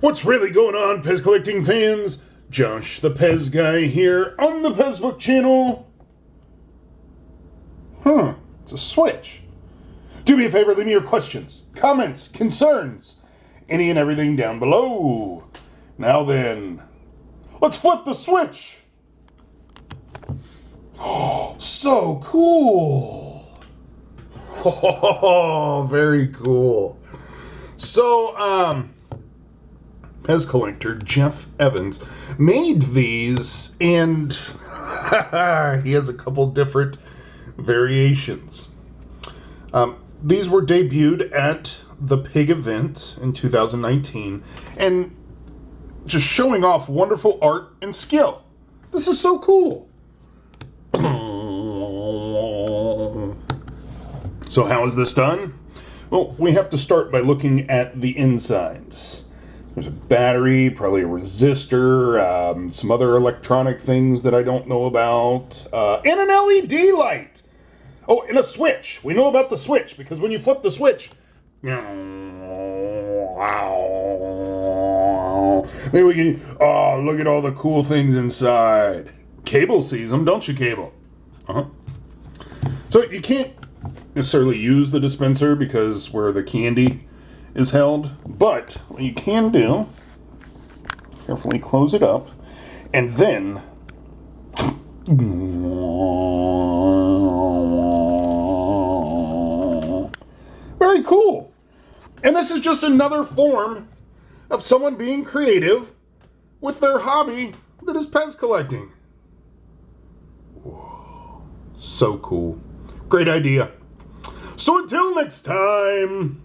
What's really going on, Pez collecting fans? Josh the Pez guy here on the Pezbook channel. It's a switch. Do me a favor, leave me your questions, comments, concerns, any and everything down below. Now then, let's flip the switch. Oh, so cool. Oh, very cool. So, Pez collector Jeff Evans made these, and he has a couple different variations. These were debuted at the PIG event in 2019, and just showing off wonderful art and skill. This is so cool. So how is this done? Well, we have to start by looking at the insides. There's a battery, probably a resistor, some other electronic things that I don't know about, and an LED light. Oh, and a switch. We know about the switch, because when you flip the switch, maybe we can, oh, look at all the cool things inside. Cable sees them, don't you, Cable? So you can't necessarily use the dispenser because where the candy is held, but what you can do, carefully close it up, and then very cool. And this is just another form of someone being creative with their hobby that is Pez collecting. Whoa, so cool. Great idea. So until next time.